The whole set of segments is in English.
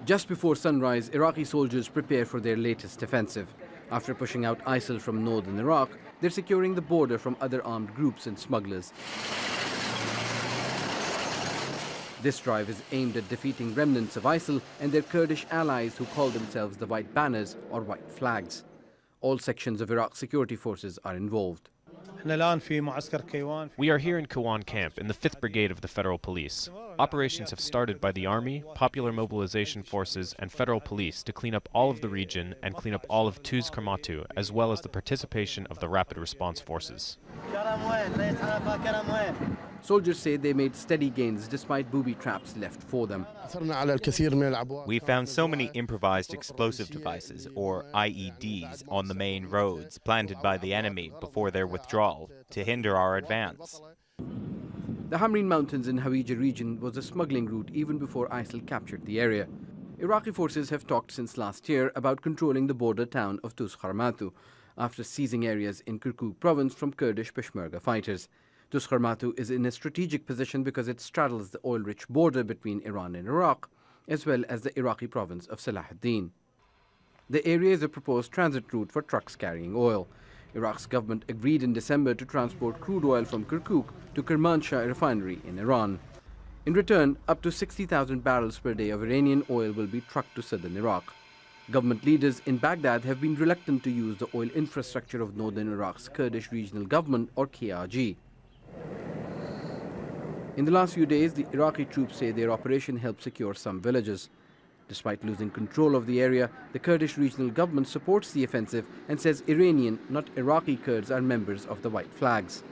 Just before sunrise, Iraqi soldiers prepare for their latest offensive. After pushing out ISIL from northern Iraq, they're securing the border from other armed groups and smugglers. This drive is aimed at defeating remnants of ISIL and their Kurdish allies who call themselves the White Banners or White Flags. All sections of Iraq's security forces are involved. We are here in Kawan camp in the 5th Brigade of the Federal Police. Operations have started by the Army, Popular Mobilization Forces, and Federal Police to clean up all of the region and clean up all of Tuz Karmatu, as well as the participation of the Rapid Response Forces. Soldiers say they made steady gains despite booby traps left for them. We found so many improvised explosive devices, or IEDs, on the main roads planted by the enemy before their withdrawal to hinder our advance. The Hamreen Mountains in Hawija region was a smuggling route even before ISIL captured the area. Iraqi forces have talked since last year about controlling the border town of Tuz Karmatu after seizing areas in Kirkuk province from Kurdish Peshmerga fighters. Tuz Karmatu is in a strategic position because it straddles the oil-rich border between Iran and Iraq, as well as the Iraqi province of Salahuddin. The area is a proposed transit route for trucks carrying oil. Iraq's government agreed in December to transport crude oil from Kirkuk to Kermanshah refinery in Iran. In return, up to 60,000 barrels per day of Iranian oil will be trucked to southern Iraq. Government leaders in Baghdad have been reluctant to use the oil infrastructure of northern Iraq's Kurdish Regional Government, or KRG. In the last few days, the Iraqi troops say their operation helped secure some villages. Despite losing control of the area, the Kurdish Regional Government supports the offensive and says Iranian, not Iraqi Kurds are members of the White Flags.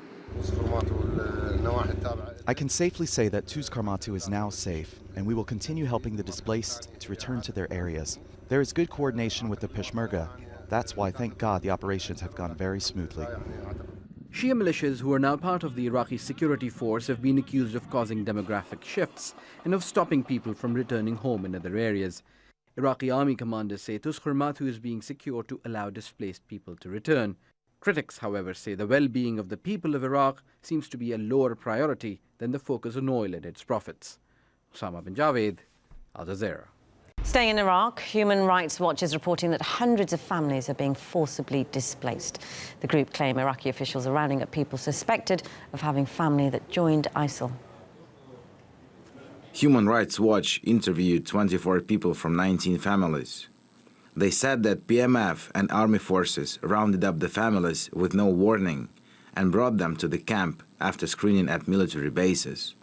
I can safely say that Tuz Karmatu is now safe, and we will continue helping the displaced to return to their areas. There is good coordination with the Peshmerga. That's why, thank God, the operations have gone very smoothly. Shia militias who are now part of the Iraqi security force have been accused of causing demographic shifts and of stopping people from returning home in other areas. Iraqi army commanders say Tuz Karmatu is being secured to allow displaced people to return. Critics, however, say the well-being of the people of Iraq seems to be a lower priority than the focus on oil and its profits. Osama bin Javed, Al Jazeera. Staying in Iraq, Human Rights Watch is reporting that hundreds of families are being forcibly displaced. The group claim Iraqi officials are rounding up people suspected of having family that joined ISIL. Human Rights Watch interviewed 24 people from 19 families. They said that PMF and army forces rounded up the families with no warning and brought them to the camp after screening at military bases.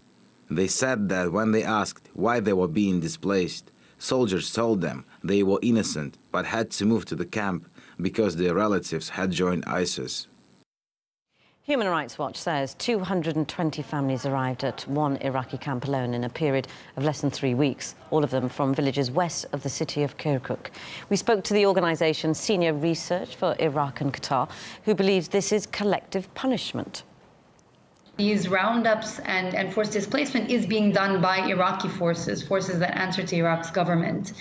They said that when they asked why they were being displaced, soldiers told them they were innocent but had to move to the camp because their relatives had joined ISIS. Human Rights Watch says 220 families arrived at one Iraqi camp alone in a period of less than 3 weeks, all of them from villages west of the city of Kirkuk. We spoke to the organisation's senior research for Iraq and Qatar, who believes this is collective punishment. These roundups and forced displacement is being done by Iraqi forces that answer to Iraq's government.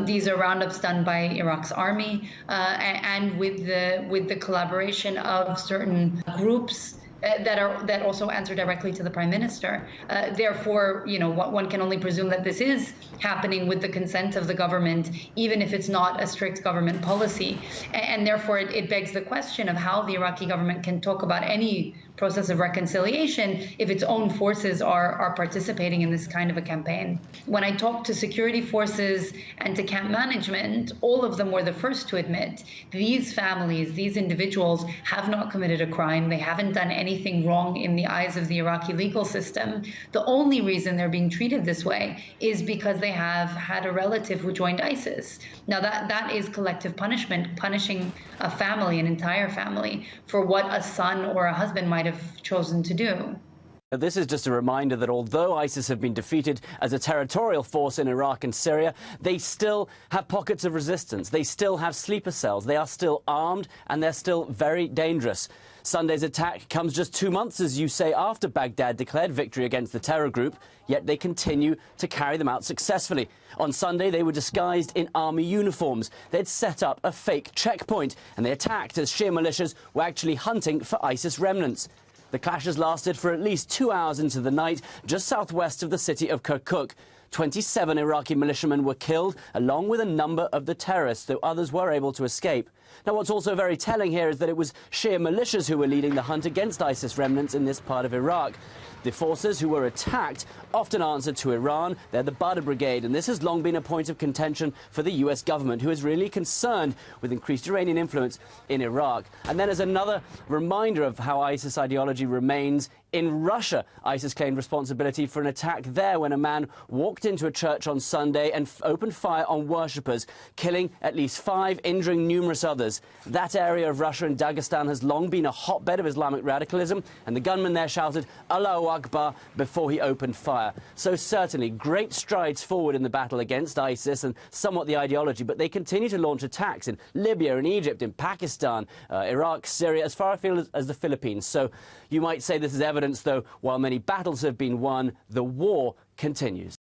These are roundups done by Iraq's army and with the collaboration of certain groups that also answer directly to the Prime Minister. Therefore, one can only presume that this is happening with the consent of the government, even if it's not a strict government policy. And therefore, it begs the question of how the Iraqi government can talk about any process of reconciliation if its own forces are participating in this kind of a campaign. When I talked to security forces and to camp management, all of them were the first to admit these families, these individuals have not committed a crime. They haven't done anything wrong in the eyes of the Iraqi legal system. The only reason they're being treated this way is because they have had a relative who joined ISIS. Now that is collective punishment, punishing a family, an entire family, for what a son or a husband might have chosen to do. This is just a reminder that although ISIS have been defeated as a territorial force in Iraq and Syria, they still have pockets of resistance. They still have sleeper cells. They are still armed and they're still very dangerous. Sunday's attack comes just 2 months, as you say, after Baghdad declared victory against the terror group, yet they continue to carry them out successfully. On Sunday, they were disguised in army uniforms. They'd set up a fake checkpoint, and they attacked as Shia militias were actually hunting for ISIS remnants. The clashes lasted for at least 2 hours into the night, just southwest of the city of Kirkuk. 27 Iraqi militiamen were killed, along with a number of the terrorists, though others were able to escape. Now, what's also very telling here is that it was Shia militias who were leading the hunt against ISIS remnants in this part of Iraq. The forces who were attacked often answered to Iran. They're the Badr Brigade, and this has long been a point of contention for the US government, who is really concerned with increased Iranian influence in Iraq. And then as another reminder of how ISIS ideology remains, in Russia, ISIS claimed responsibility for an attack there when a man walked into a church on Sunday and opened fire on worshippers, killing at least 5, injuring numerous others. That area of Russia and Dagestan has long been a hotbed of Islamic radicalism, and the gunman there shouted Allahu Akbar before he opened fire. So certainly great strides forward in the battle against ISIS and somewhat the ideology, but they continue to launch attacks in Libya, in Egypt, in Pakistan, Iraq, Syria, as far afield as the Philippines. So you might say this is evidence, though, while many battles have been won, the war continues.